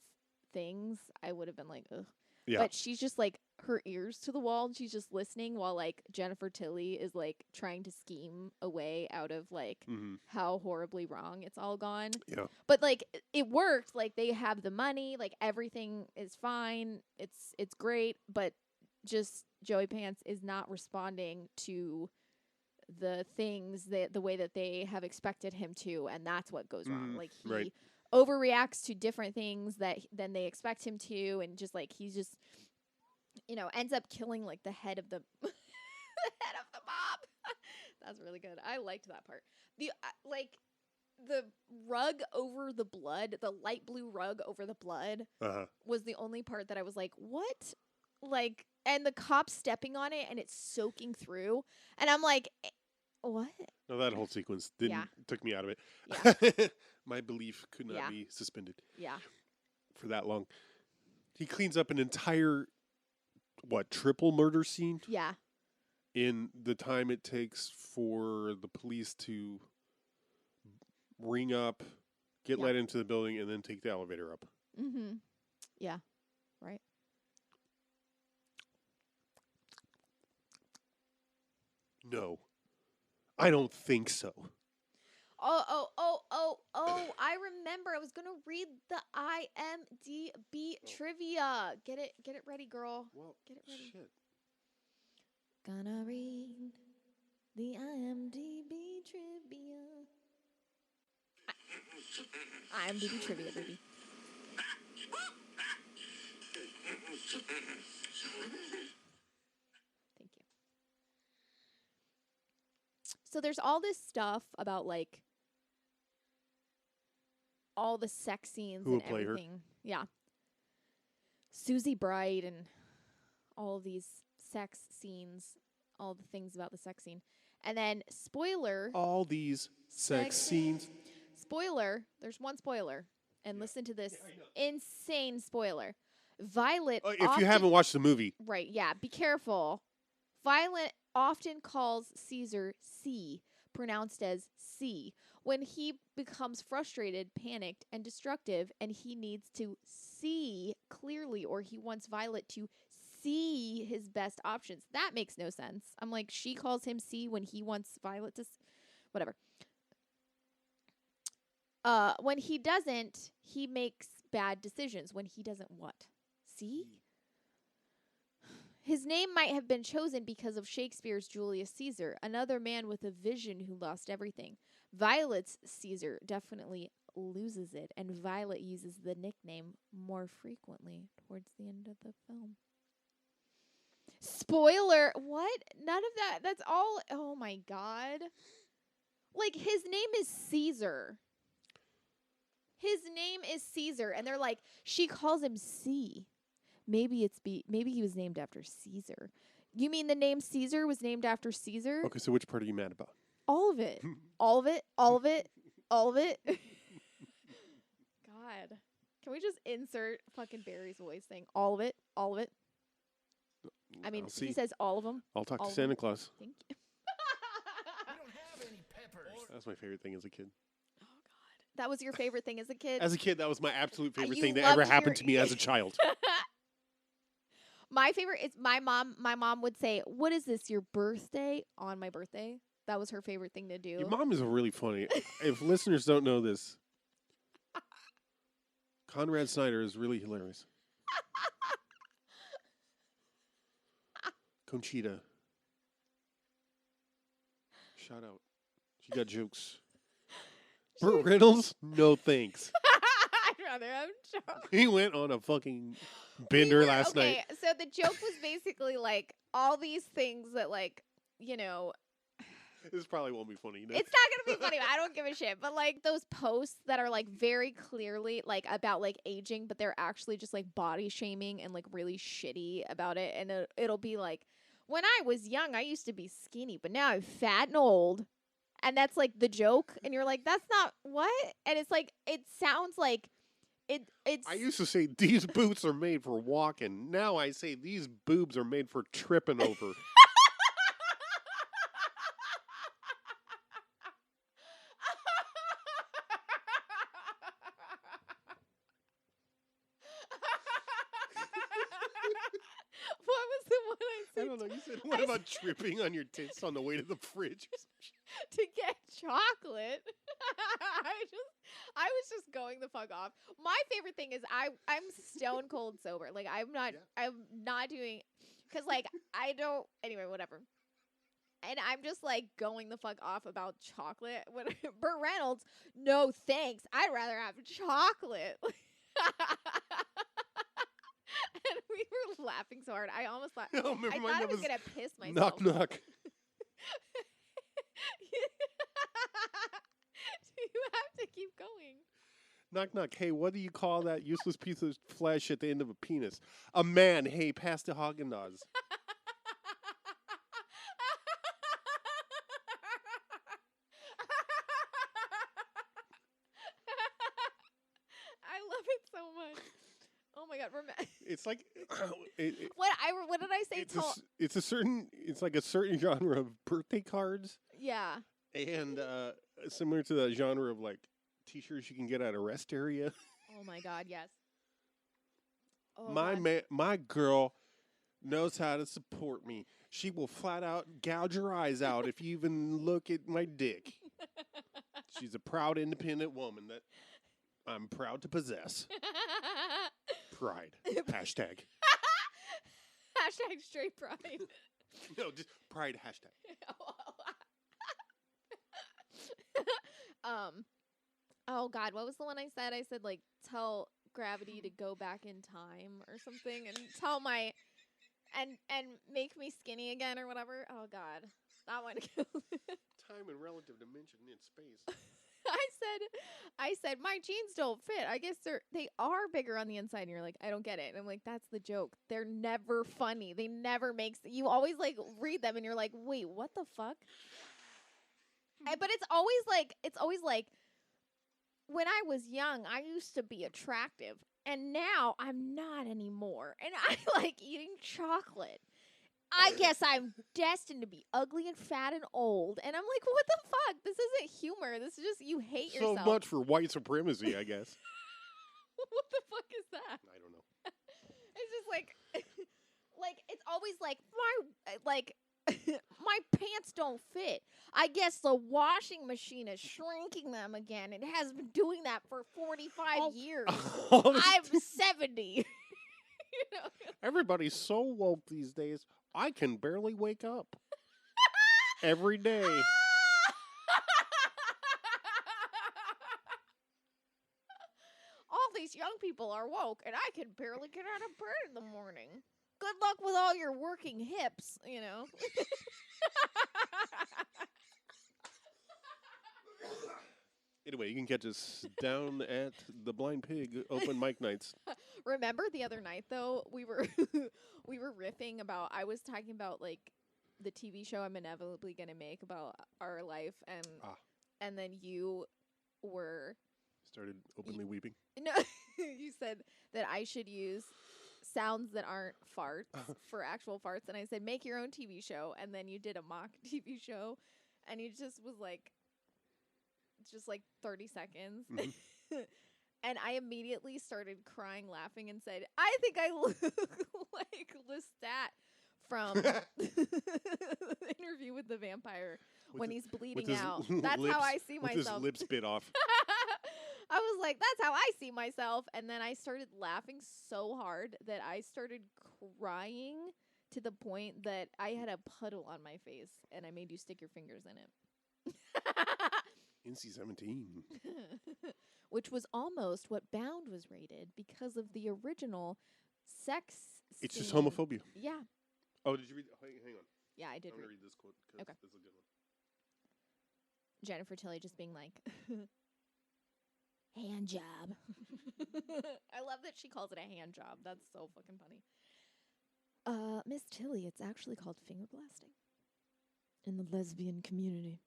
things, I would have been like, ugh. Yeah. But she's just like her ears to the wall and she's just listening while like Jennifer Tilly is like trying to scheme a way out of like how horribly wrong it's all gone. Yeah. But like it worked. Like they have the money, like everything is fine. It's great, but just Joey Pants is not responding to the things that the way that they have expected him to, and that's what goes wrong. Like he overreacts to different things than they expect him to, and just like he's just ends up killing like the head of the the head of the mob. That's really good. I liked that part. The the rug over the blood, the light blue rug over the blood was the only part that I was like, what? Like, and the cop stepping on it and it's soaking through, and I'm like, what? No, that whole sequence took me out of it. Yeah. My belief could not be suspended. Yeah. For that long. He cleans up an entire, triple murder scene? Yeah. In the time it takes for the police to ring up, get let into the building, and then take the elevator up. Mm-hmm. Yeah. Right. No. I don't think so. Oh, I remember. I was going to read the IMDb trivia. Get it ready, girl. Well, get it ready. Shit. Gonna read the IMDb trivia. IMDb trivia, baby. Thank you. So there's all this stuff about like all the sex scenes and everything. Her? Yeah. Susie Bright and all of these sex scenes, all the things about the sex scene. And then spoiler. All these sex scenes. Spoiler. There's one spoiler. And listen to this insane spoiler. Violet. If you haven't watched the movie. Right. Yeah. Be careful. Violet often calls Caesar C, pronounced as C, when he becomes frustrated, panicked, and destructive, and he needs to see clearly, or he wants Violet to see his best options. That makes no sense. I'm like, she calls him C when he wants Violet to whatever. When he doesn't, he makes bad decisions. When he doesn't what? See? His name might have been chosen because of Shakespeare's Julius Caesar, another man with a vision who lost everything. Violet's Caesar definitely loses it, and Violet uses the nickname more frequently towards the end of the film. Spoiler! What? None of that. That's all. Oh my god. Like, his name is Caesar. His name is Caesar, and they're like, she calls him C. Maybe he was named after Caesar. You mean the name Caesar was named after Caesar? Okay, so which part are you mad about? All of it. All of it. All of it. All of it. God. Can we just insert fucking Barry's voice saying all of it? All of it? I mean, he says all of them. I'll talk to Santa Claus. Thank you. We don't have any peppers. That was my favorite thing as a kid. Oh, God. That was your favorite thing as a kid? As a kid, that was my absolute favorite thing that ever happened to me as a child. My favorite is my mom. My mom would say, "What is this, your birthday?" on my birthday. That was her favorite thing to do. Your mom is really funny. If listeners don't know this, Conrad Snyder is really hilarious. Conchita. Shout out. She got jokes. Burt Reynolds? No thanks. I'd rather have jokes. He went on a fucking bender last night. Okay, so the joke was basically like all these things that, like, you know, This probably won't be funny. It's not gonna be funny. I don't give a shit. But like those posts that are like very clearly like about like aging, but they're actually just like body shaming and like really shitty about it. And it'll be like, when I was young, I used to be skinny, but now I'm fat and old. And that's like the joke. And you're like, that's not what? And it's like, it sounds like it's. I used to say these boots are made for walking. Now I say these boobs are made for tripping over. What was the one I said? I don't know. You said what about tripping on your tits on the way to the fridge? To get chocolate. I was just going the fuck off. My favorite thing is I'm stone cold sober. Like I'm not doing, cause like I don't, anyway, whatever. And I'm just like going the fuck off about chocolate. When Burt Reynolds, no thanks. I'd rather have chocolate. And we were laughing so hard. I almost thought, Oh, I thought I was gonna piss myself. Knock knock. You have to keep going. Knock knock. Hey, what do you call that useless piece of flesh at the end of a penis? A man. Hey, pass the Haagen-Dazs. I love it so much. Oh my god! It's like What did I say? It's like a certain genre of birthday cards. Yeah. And similar to that genre of like T-shirts you can get at a rest area. Oh my god! Yes. Oh my girl knows how to support me. She will flat out gouge your eyes out if you even look at my dick. She's a proud, independent woman that I'm proud to possess. Pride. Hashtag. Hashtag straight pride. No, just pride hashtag. Oh god, what was the one I said? I said like tell gravity to go back in time or something, and tell my and make me skinny again or whatever. Oh god, that one. Time and relative dimension in space. I said my jeans don't fit. I guess they are bigger on the inside. And you're like, I don't get it. And I'm like, that's the joke. They're never funny. They never you always like read them and you're like, wait, what the fuck? But it's always like when I was young, I used to be attractive, and now I'm not anymore. And I like eating chocolate. I guess I'm destined to be ugly and fat and old. And I'm like, what the fuck? This isn't humor. This is just you hate yourself. So much for white supremacy, I guess. What the fuck is that? I don't know. It's just like, it's always like, my pants don't fit. I guess the washing machine is shrinking them again. It has been doing that for 45 years. I'm 70. You know? Everybody's so woke these days. I can barely wake up every day. All these young people are woke, and I can barely get out of bed in the morning. Good luck with all your working hips, you know. Anyway, you can catch us down at the Blind Pig open mic nights. Remember the other night though, we were we were riffing about, I was talking about like the TV show I'm inevitably gonna make about our life, and then you were started openly weeping. No, you said that I should use sounds that aren't farts for actual farts, and I said make your own TV show, and then you did a mock TV show, and you just was like, just like 30 seconds. Mm-hmm. And I immediately started crying, laughing, and said, I think I look like Lestat from the Interview with the Vampire when he's bleeding out. That's how I see myself. With his lips bit off. I was like, that's how I see myself. And then I started laughing so hard that I started crying to the point that I had a puddle on my face, and I made you stick your fingers in it. NC-17. Which was almost what Bound was rated because of the original sex scene. It's just homophobia. Yeah. Oh, did you read? Hang on. Yeah, I did. I'm going to read this quote because it's a good one. Jennifer Tilly just being like, hand job. I love that she calls it a hand job. That's so fucking funny. Miss Tilly, it's actually called finger blasting in the lesbian community.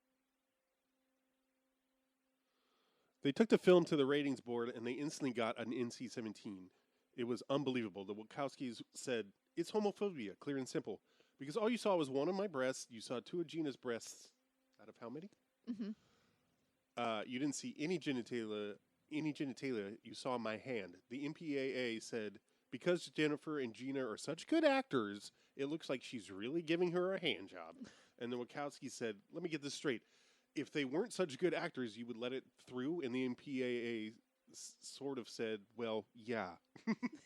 They took the film to the ratings board, and they instantly got an NC-17. It was unbelievable. The Wachowskis said, it's homophobia, clear and simple. Because all you saw was one of my breasts. You saw two of Gina's breasts. Out of how many? Mm-hmm. You didn't see any genitalia. You saw my hand. The MPAA said, because Jennifer and Gina are such good actors, it looks like she's really giving her a hand job. And the Wachowskis said, let me get this straight. If they weren't such good actors, you would let it through? And the MPAA sort of said, well, yeah.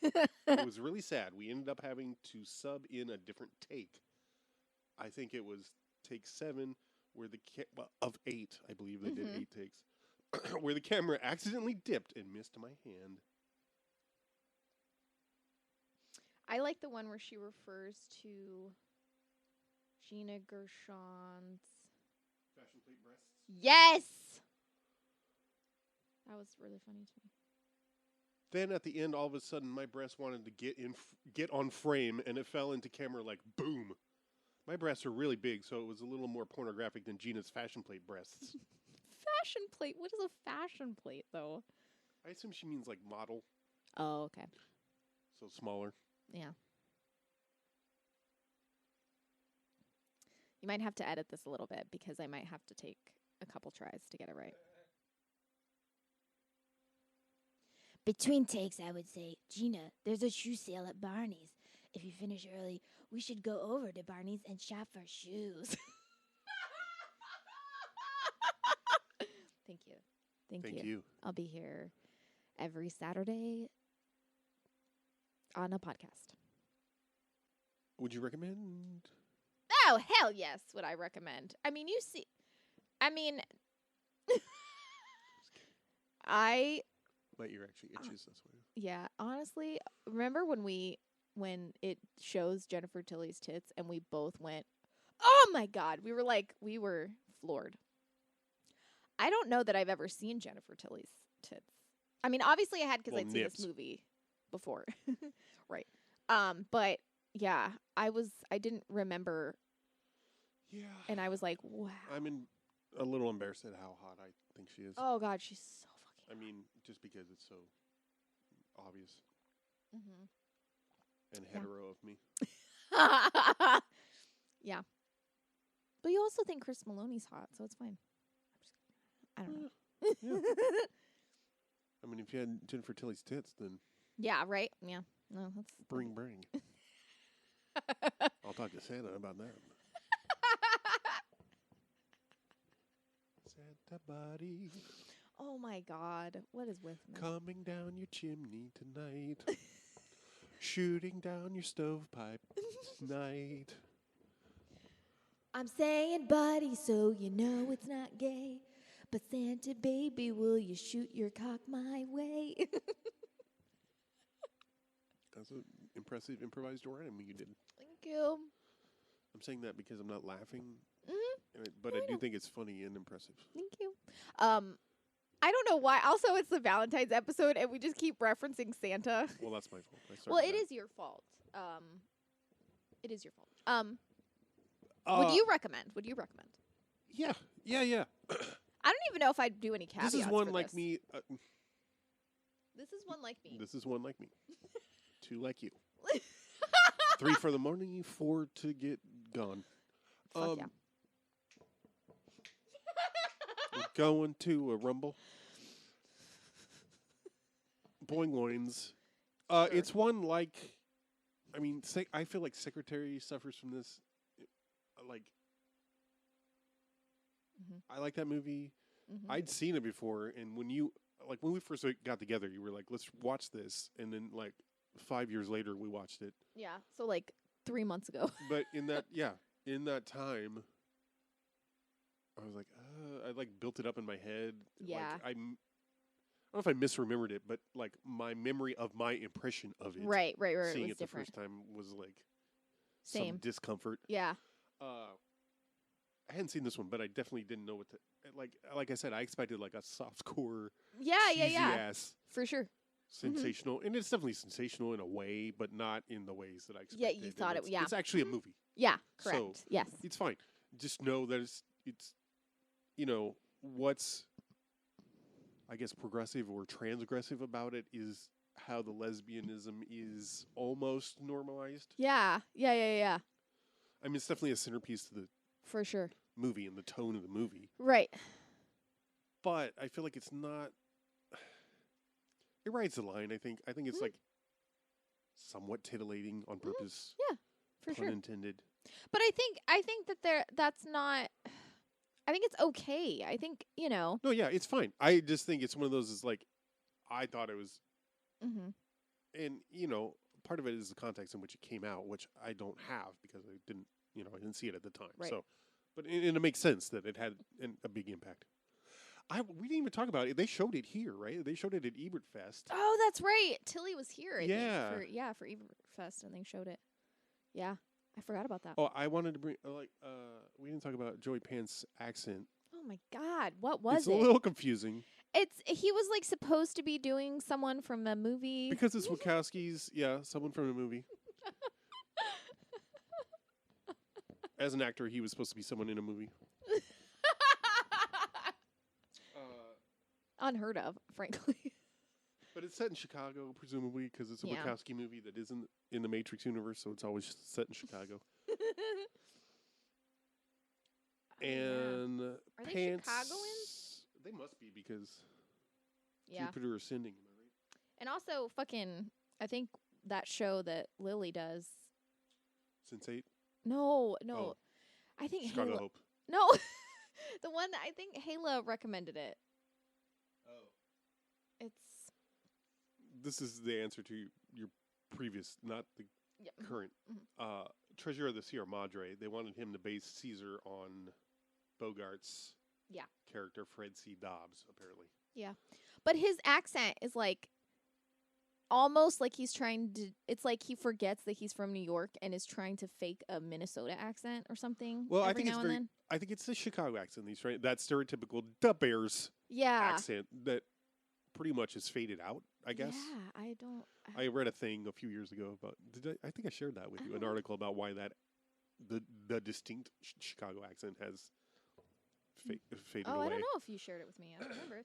It was really sad. We ended up having to sub in a different take. I think it was take 7, where of 8, I believe they did 8 takes, where the camera accidentally dipped and missed my hand. I like the one where she refers to Gina Gershon's Fashion plate breasts? Yes! That was really funny to me. Then at the end, all of a sudden, my breast wanted to get on frame, and it fell into camera like boom. My breasts are really big, so it was a little more pornographic than Gina's fashion plate breasts. Fashion plate? What is a fashion plate, though? I assume she means like model. Oh, okay. So smaller. Yeah. You might have to edit this a little bit because I might have to take a couple tries to get it right. Between takes, I would say, Gina, there's a shoe sale at Barney's. If you finish early, we should go over to Barney's and shop for shoes. Thank you. Thank Thank you. you. I'll be here every Saturday on a podcast. Would you recommend? Oh, hell yes, would I recommend. I mean, My ear actually itches, that's why. yeah, honestly, remember when it shows Jennifer Tilly's tits and we both went, oh my God, we were floored. I don't know that I've ever seen Jennifer Tilly's tits. I mean, obviously I had because I'd seen this movie before. Right. But yeah, I didn't remember. Yeah. And I was like, wow. I'm a little embarrassed at how hot I think she is. Oh God, she's so fucking I mean, just because it's so obvious Mm-hmm. and hetero of me. Yeah. But you also think Chris Maloney's hot, so it's fine. I don't know. Yeah. I mean, if you had Jennifer Tilly's tits, then Yeah, right? Yeah. No, that's bring. I'll talk to Santa about that. Santa body. Oh my God. What is with me? Coming down your chimney tonight. Shooting down your stovepipe tonight. I'm saying buddy, so you know it's not gay. But Santa baby, will you shoot your cock my way? That's an impressive improvised rhyme you did. Thank you. I'm saying that because I'm not laughing, Mm-hmm. but I do think it's funny and impressive. Thank you. I don't know why. Also, it's the Valentine's episode, and we just keep referencing Santa. Well, that's my fault. Well, it is your fault. It is your fault. Would you recommend? Yeah. I don't even know if I'd do any caveats. This is one for like this. me. This is one like me. This is one like me. 2 like you. 3 for the morning, 4 to get gone. Fuck yeah. We're going to a rumble. Boing loins. Sure. It's one like, I mean, I feel like Secretary suffers from this. Like, I like that movie. Mm-hmm. I'd seen it before, and when we first got together, you were like, let's watch this, and then like 5 years later, we watched it. Yeah, so like 3 months ago. But in that time, I was like, I like built it up in my head. Yeah. Like, I don't know if I misremembered it, but like my memory of my impression of it. Right. Seeing it it was the different. first time was like Same. some discomfort. Yeah. I hadn't seen this one, but I definitely didn't know what to like I said, I expected like a softcore Yeah. ass For sure. sensational, and it's definitely sensational in a way, but not in the ways that I expected. Yeah, you thought it's, yeah. It's actually a movie. Yeah, correct. So yes. it's fine. Just know that it's what's I guess progressive or transgressive about it is how the lesbianism is almost normalized. Yeah. I mean, it's definitely a centerpiece to the For sure. movie and the tone of the movie. Right. But I feel like it's not. It rides the line. I think it's like somewhat titillating on purpose. Yeah, for pun sure. intended. But I think that that's not. I think it's okay. I think No, yeah, it's fine. I just think it's one of those. Is like, I thought it was, and part of it is the context in which it came out, which I don't have because I didn't see it at the time. Right. So, but it makes sense that it had a big impact. We didn't even talk about it. They showed it here, right? They showed it at Ebert Fest. Oh, that's right. Tilly was here. I Yeah. think, for Ebert Fest, and they showed it. Yeah, I forgot about that. Oh, I wanted to bring we didn't talk about Joey Pants' accent. Oh my God, what was It's it? a little confusing He was like supposed to be doing someone from a movie. because it's Wachowskis. Yeah, someone from a movie. As an actor, he was supposed to be someone in a movie. Unheard of, frankly. But it's set in Chicago, presumably, because it's a Wachowski movie that isn't in the Matrix universe, so it's always set in Chicago. And Are they Pants, Chicagoans? They must be because Yeah. Jupiter Ascending, am I right? And also, I think that show that Lily does. Sense8? No. Oh. I think Chicago Hayla. Hope. No, the one that I think Hayla recommended it. Oh. This is the answer to your previous, not the current. Treasure of the Sierra Madre. They wanted him to base Caesar on Bogart's character, Fred C. Dobbs, apparently. Yeah. But his accent is like almost like he's trying to. It's like he forgets that he's from New York and is trying to fake a Minnesota accent or something. Well, I think I think it's the Chicago accent. He's trying that stereotypical "the Bears" accent that pretty much is faded out. I guess. Yeah, I read a thing a few years ago about. I think I shared that with you. An article about why that the distinct Chicago accent has faded away. Oh, I don't know if you shared it with me. I don't remember.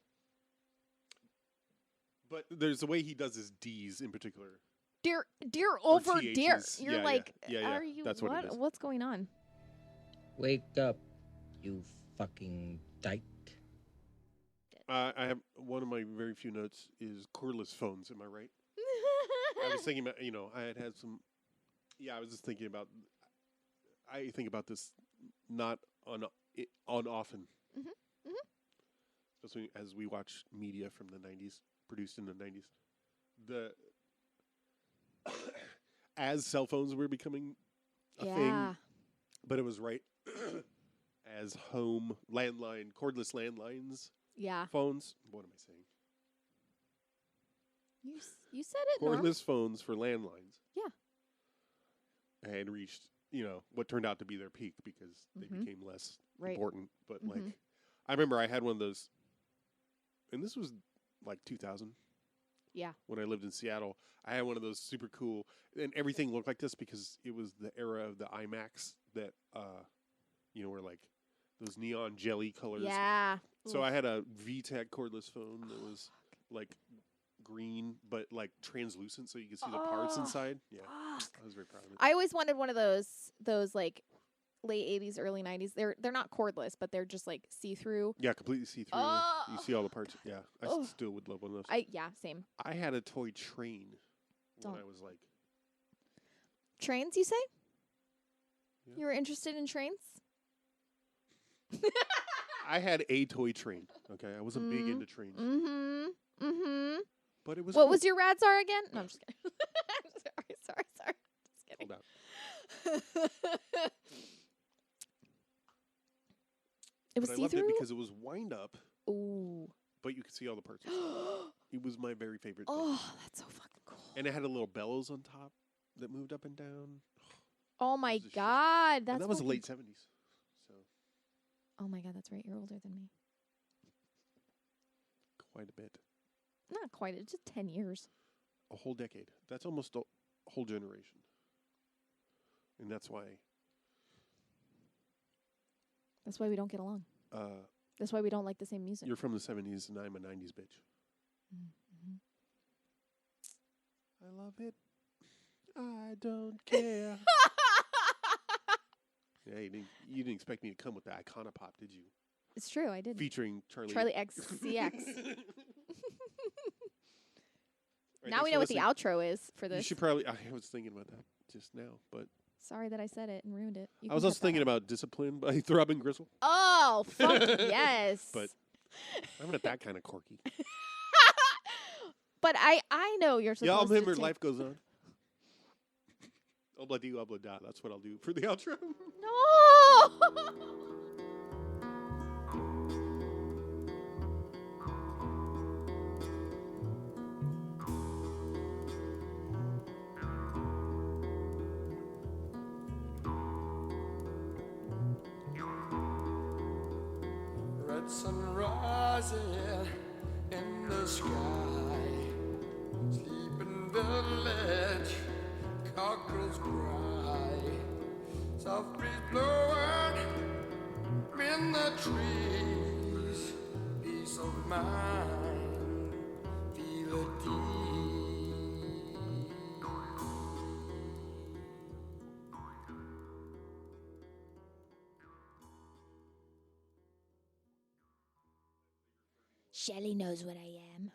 But there's the way he does his D's in particular. Dear over dear. THs. You're are you? That's what it is. What's going on? Wake up, you fucking dyke. I have one of my very few notes is cordless phones. Am I right? I was thinking about, I had some. Yeah, I was just thinking about. I think about this not on often, especially as we watch media from the '90s, produced in the '90s. As cell phones were becoming a thing, but it was right as home landline, cordless landlines. Yeah. Phones. What am I saying? You said it. Cordless phones for landlines. Yeah. Had reached, what turned out to be their peak because they became less important. But I remember I had one of those, and this was like 2000. Yeah. When I lived in Seattle, I had one of those super cool, and everything looked like this because it was the era of the iMacs that, were like those neon jelly colors. Yeah. So I had a VTech cordless phone that was like green, but like translucent, so you could see the parts inside. Yeah, I was very proud of it. I always wanted one of those like late 80s, early 90s. They're not cordless, but they're just like see-through. Yeah, completely see-through. You see all the parts. Yeah, I still would love one of those. Same. I had a toy train when I was like. Trains, you say? Yeah. You were interested in trains? I had a toy train. Okay, I wasn't big into trains. But it was. What cool. was your rad czar again? No, I'm just kidding. sorry. Just kidding. Hold on. It was I see-through? loved it because it was wind up. Ooh. But you could see all the parts. It was my very favorite thing. Oh, that's so fucking cool. And it had a little bellows on top that moved up and down. Oh my God, that's and that was the late 70s. So Oh my God, that's right. You're older than me. Quite a bit. Not quite. It's just 10 years. A whole decade. That's almost a whole generation. And that's why we don't get along. That's why we don't like the same music. You're from the 70s and I'm a 90s bitch. Mm-hmm. I love it. I don't care. Yeah, you didn't expect me to come with the Iconopop, did you? It's true, I did. Featuring Charlie XCX. Right, now we know what the outro is for this. You should probably. I was thinking about that just now, but sorry that I said it and ruined it. I was also thinking about "Discipline" by Throbbing Gristle. Oh, fuck yes! But I'm not that kind of quirky. But I know you're supposed to. Yeah, remember life goes on. Obla di obla da. That's what I'll do for the outro. No. Red sun rising in the sky, sleeping village, cockerels cry, soft breeze blowing in the trees, peace of mind, feel it deep. Shelley knows what I am.